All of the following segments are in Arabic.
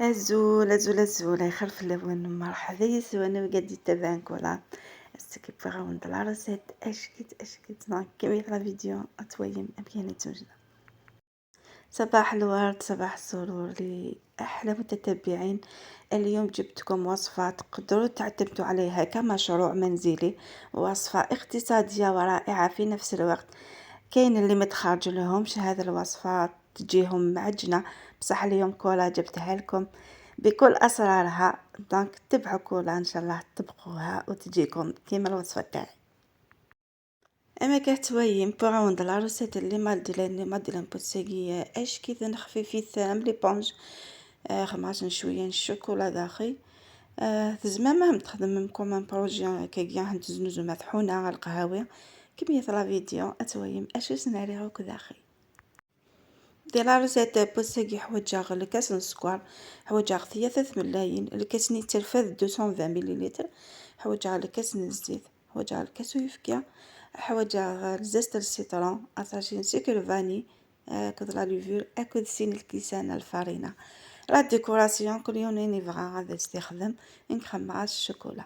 Azul, azul, azul, يخلف اللون مرحبا يسوى أنا وقاعد يتابعن كولا استكيب غاوند العرسات أشكت كمية لا فيديو أتويم أبياني توجد. صباح الورد صباح السرور لأحلى متتبعين. اليوم جبتكم وصفة تقدروا تعتمدوا عليها كمشروع منزلي، وصفة اقتصادية ورائعة في نفس الوقت. كاين اللي متخرج لهمش هذه الوصفة تجيهم معجنة، بصح اليوم كولا جبتها لكم بكل أسرارها. دونك تبعوا كولا إن شاء الله تطبقوها وتجيكم كيما الوصفة تاعي. اما كتويم بوغوند العروسات اللي مادلين بوتساقية اش كذا نخفي ثام لي بونج. خماس شويه الشوكولا داخل. تزمام تخدم كوم بروجي كيا تزنوزو مطحونه على القهاوي كمية لا فيديو اتويم اش سناريو كداخل. ديال العروسات بوتساقي حوجا لكاس السكر، حوجا 3 ملايين، الكاس ترفد 220 مليلتر، حوجا لكاس الزيت، حوجا لكاس ويفكا، حوجا زست السيترون، أطاشين سكر فاني، أكد لا لوفور، أكد سين الكيسان الفارينة. لا ديكوراسيون كل يوم نبغى غادي نستخدم نخمع الشوكولا.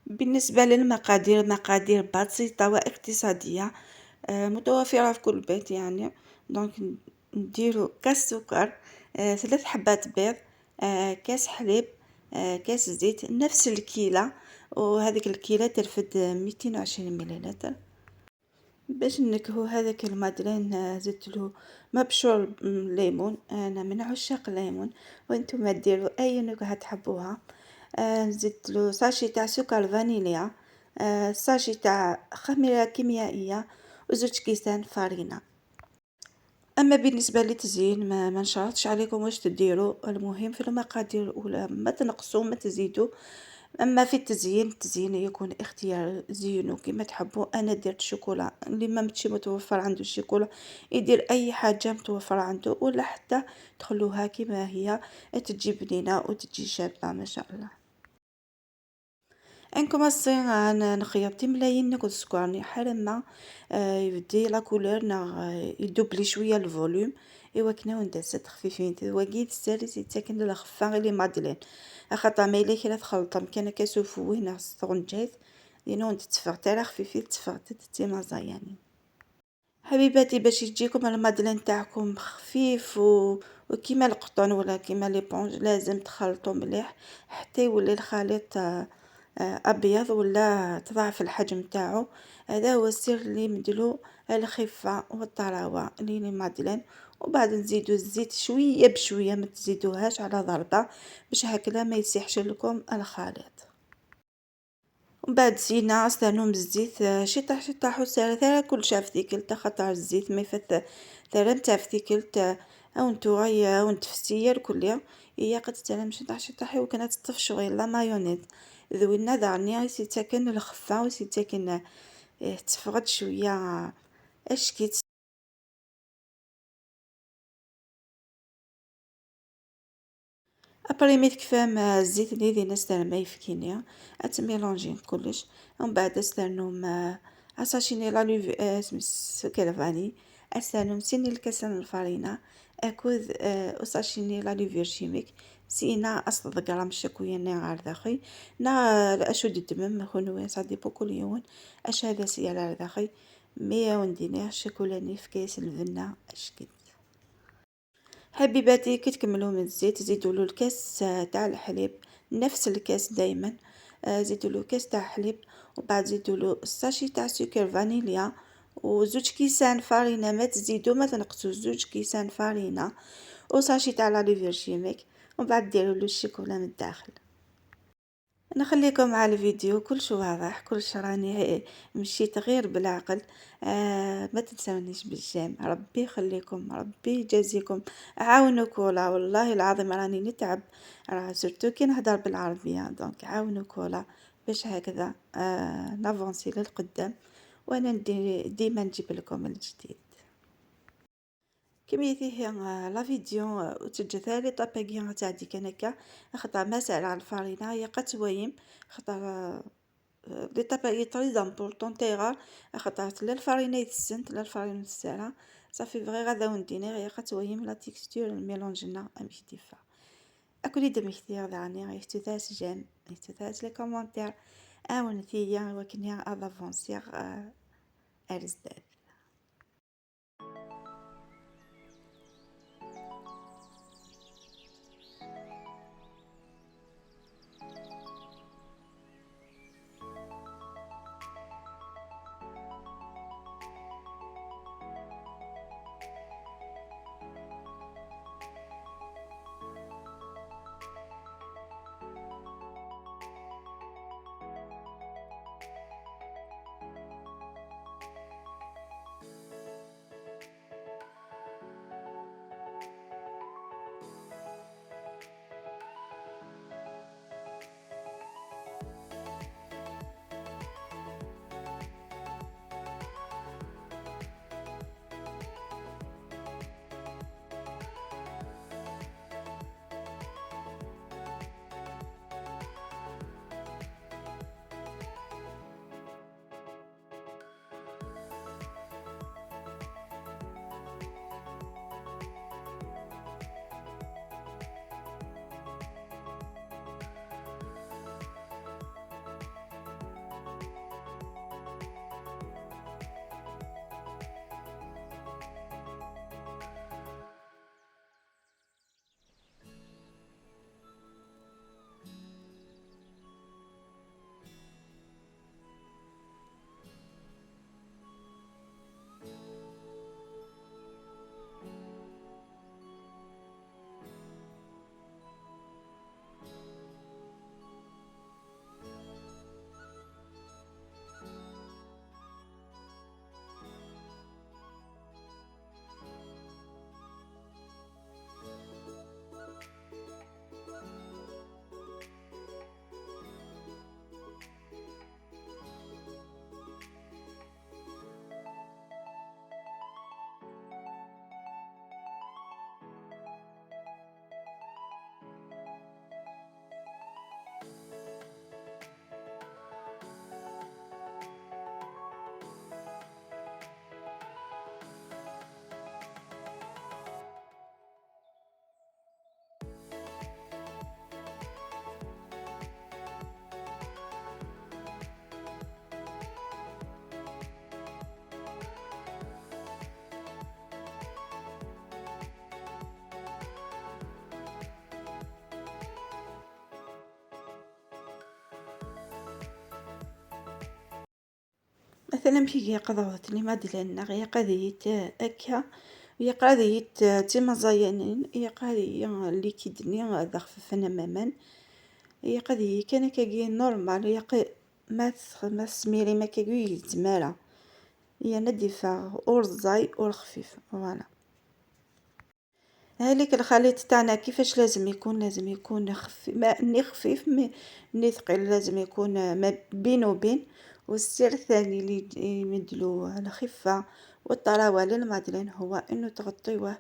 بالنسبة للمقادير، مقادير بسيطة واقتصادية، متوفرة في كل بيت يعني. دونك نديرو كاس سكر، 3 حبات بيض، كاس حليب، كاس زيت نفس الكيلة، وهذيك الكيلة ترفد 220 مليلتر. باش نكهو هذاك المادلين زدتلو مبشور ليمون، انا من عشاق الليمون وانتم ديروا اي نكهه تحبوها. زدتلو ساشي تاع سكر فانيليا، ساشي تاع خميره كيميائيه، وزوج كيسان فارينه. اما بالنسبه للتزيين ما نشرطش عليكم واش تديروا، المهم في المقادير الاولى ما تنقصوا ما تزيدوا. اما في التزيين يكون اختيار، زينوا كما تحبوا. انا درت شوكولا، اللي ما متشي متوفر عنده الشوكولا يدير اي حاجه متوفر عنده، ولا حتى تخلوها كما هي تجي بنينه وتجي شابه ما شاء الله. انكم الصين نخيط ملايين ناكل سكر حال ما يبدي لا كولور يدوبلي شويه الفوليوم. ايوا كنا وندسات خفيفين تواقيت السالس يتسكن للخفا غير مادلين خاطر ما الا كي تخلط كان كاسوفو هنا السطرنجات لينو تتفرت على خفيفين تفرت تتيما زياني. حبيباتي باش يجيكم المادلين تاعكم خفيف وكيما القطن ولا كيما ليبونج لازم تخلطوا مليح حتى يولي الخليط ابيض ولا تضاعف الحجم تاعو. هذا هو السر اللي مدلو الخفه والطراوه اللي مادلين. وبعد نزيدو الزيت شويه بشويه ما تزيدوهاش على ضربه باش هكذا ما يسيحش لكم الخليط. ومن بعد زينا استنوم بالزيت شطح وسالثة كل شاف ثيكلت خطر الزيت ما يفت ثلاث تاع ثيكلت او نتوغي او نتفسير كلها هي قد تلم شطح وكانت تطفش شغل لا مايونيز ذوينا دارني يسي تاكن الخفه ويسي تاكن تفقد شويه اشكيت. ابري ميت كفام الزيت اللي دينا استرمى يفكينيا اتميلونجي كلش. ومن بعد استرنوم اساشيني لا لوف سكر فاني، استرنوم سيني الكاسان الفارينة، اكوذ اساشيني لا لوفير شيميك سينا اصل غرام شكوية نغار داخي نا اشود الدمم خنوين صدي بوكل يوم اش هذا سيالا داخي مية وندينير شكولاني في كاس الفنة اشكد. حبيباتي كي تكملوا من الزيت زيدوا له الكاس تاع الحليب، نفس الكاس دائما. زيدوا له كاس تاع حليب، وبعد زيدوا له الساشي تاع سكر فانيليا، وزوج كيسان فارينة ما تزيدوا ما تنقصوا زوج كيسان فارينة، وساشي تاع لا ليفير شيميك، ومن بعد ديروا له الشوكولا من الداخل. نخليكم على الفيديو كلش واضح كلش راني مشيت غير بالعقل. ما تنسونيش بالجيم، ربي يخليكم ربي يجازيكم. عاونوا كولا والله العظيم راني نتعب، راه سورتو كي نهضر بالعربيه. دونك عاونوا كولا باش هكذا نافونسي للقدام، وانا ديما نجيب لكم الجديد. كما هي لا فيديو وتجثالي طاباقي تاع ديك هناكا خاطر مسألة على الفرينة هي قتويم خاطر لي طاباقي طري امبورطون تيغا خاطر لا الفرينة يتسنت لا الفرينة السالة صافي فغي غادا ونديني غير قتويم لا تيكستور الميلونج لنا امشي ديفا. أكل دمختير دعني يستوثاس جيم يستوثاس لي كومونتير أونثيا وكنيا أفونسير أرزداد. مثلا في قضاوت لي مادلين غيا قضيت أكا هي قضيت تيما زيانين هي قضية اللي كيدني ذا خففنا ماما هي قضية كان كاكي نورمال هي ما سميري ما كاكي زمالة هي ندفع أرزاي والخفيف فوالا. هاليك الخليط تاعنا كيفاش لازم يكون خفيف ما ني خفيف ني ثقيل لازم يكون ما بين وبين. والسر الثاني اللي يمدلو الخفة والطراوة للمادلين هو انه تغطيوه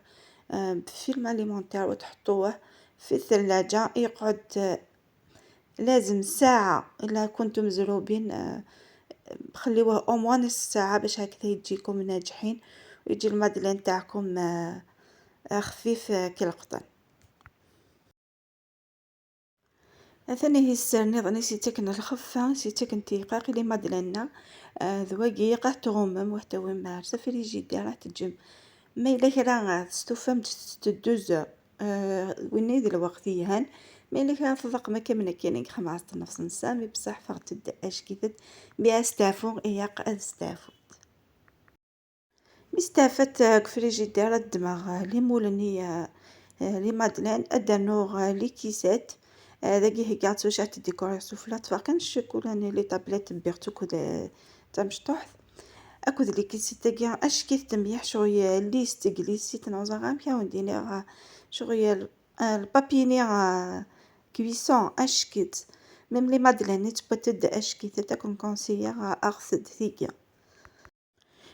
بفيلم اليمونتير وتحطوه في الثلاجة يقعد لازم ساعة الا كنتم مزروبين خليوه اوموان نص ساعة باش هكذا يجيكم ناجحين ويجي المادلين تاعكم خفيف كالقطن. ثاني هي السر نظني سيتكن الخفة سيتكن دقيق لي مادلنا ذواقيقه تغمم وحتوي مارسة في الفريجيدير راح تجم ما إلا كرا ستوفم دوزور وين يدير الوقت يهان ما إلا كرا تضق ما كامنا كاينين 15 ساعة بصح فغتد أشكيثت بأستافو إياق أستافو مستافت كفريجيدير الدماغ لي مولني لي مادلين أدانوغ لي كيسات ذاكي هي كاعتو شات ديكور سوفلات فكان الشوكولاني لي طابلات بيرتو كود تاع مشطوح اكود لي كيسات تاعي اش كيف تميح شويه ليست جليسيت نوزا يا وندير شويه البابيني كويسون اش كيت ميم لي مادلين تبتد اش كيت تاكون كونسيير اغسد ثيكيا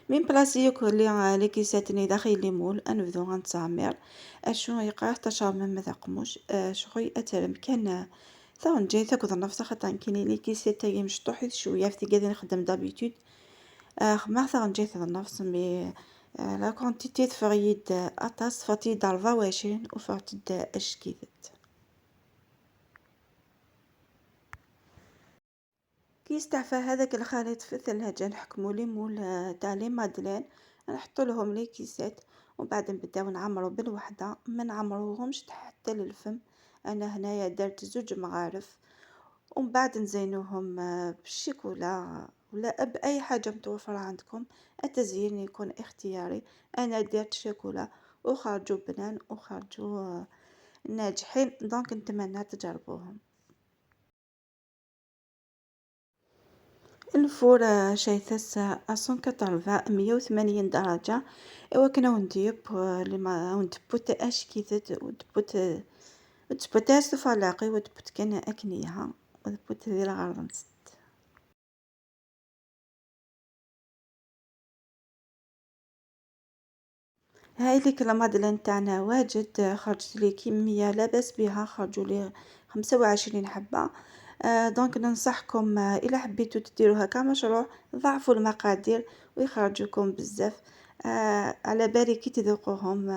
من بلاصيك اللي كيساتني داخل لي مول انفذو غنتعمر اشو يقرا تشامم مثا قموش شغي اترم كان ثون جاي تاكد النفس خاطر كاين لي كيسات تاعي مشطوح شويه في قاعد نخدم دابيتود ما ثون جاي تاع النفس مي لا كونتيتي فريد اطاس فاتي دار 24 وفاتد اش كيدت كي يستعفى هذاك الخليط في الثلاجة نحكمو ليمون تاع لي مادلين، نحطو لهم لي كيسات ومن بعد نبداو نعمرو بالوحدة، ما نعمروهمش حتى للفم. أنا هنايا درت 2 مغارف ومن بعد نزينوهم بالشيكولا ولا بأي حاجة متوفرة عندكم. التزيين يكون اختياري. أنا درت شوكولا وخرجوا بنان وخرجوا ناجحين، دونك نتمنى تجربوهم. الفور شايثاس 180 180 درجة. إوا كنا ونديب لما وندبوت أشكيثت ودبوت فلاقي ودبوت كان أكنيها ودبوت ذي الغرنس. هاي ديك المادلين تاعنا واجد، خرجت لي كمية لا بأس بها، خرجوا لي 25 حبة. دونك ننصحكم إلا حبيتوا ديروها كمشروع ضاعفوا المقادير ويخرجوكم بزاف. على بالي كي تذوقوهم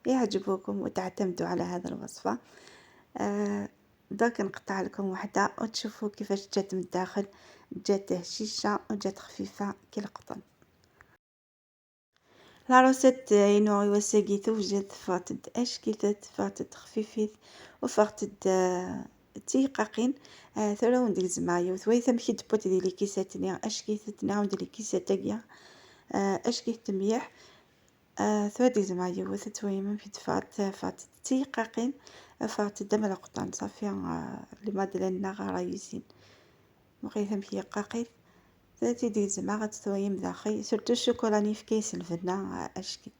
يعجبوكم وتعتمدوا على هذا الوصفة. دونك نقطع لكم وحدة وتشوفوا كيفاش جات من الداخل، جات هشيشة وجات خفيفة كالقطن. لا روسيت إنو يوساقي توجد فاتد أشكيثت فاتد خفيفيث وفاتد تيقاقين. ثورة وندير زمايو ثويثا مشي تبوت ديالي كيساتني أشكيثت نعاود لي كيساتاقيا أشكيث مليح. ثوا دير زمايو وثتوي من في فاتد تيقاقين فاتد دم القطن صافي. لي مادلين غرايسين مغيثا مشي قاقيث ثلاثي ديال زعما غتثويم داخل سورتو الشوكولاني في كيس الفنة أشكي.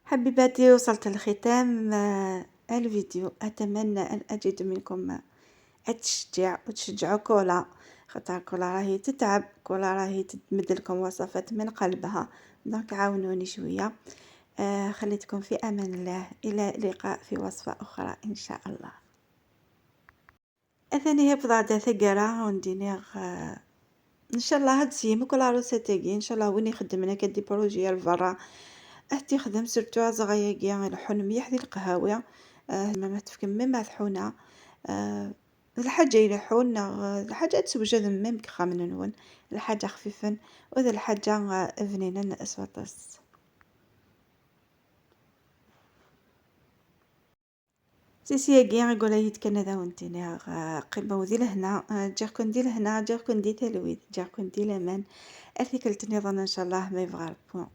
حبيباتي وصلت لختام الفيديو. أتمنى أن أجد منكم التشجيع وتشجعوا كولا، خاطر كولا راهي تتعب، كولا راهي تمد لكم وصفات من قلبها، دونك عاونوني شوية. خليتكم في أمان الله، إلى اللقاء في وصفة أخرى إن شاء الله. أثاني بضعة ثقرة وندينيغ ان شاء الله هاد السيم كل عروسه تاقي ان شاء الله وين يخدم انا كدي بروجي لبرا احتي خدم سيرتو زغايا الحن مليح ديال القهاوي. ما تفكم مما ثحونه. الحاجه يلحون الحاجه تسوجد ميم كخامن نون الحاجه خفيفا وذا الحاجه فنينا اسوطس. سيسياكي يقول لي كان هذا وانتني قمه وذي لهنا جاكون دي لهنا جاكون دي تلويد جاكون دي لمن أثقلتني ظن إن شاء الله ما يبغى ربو.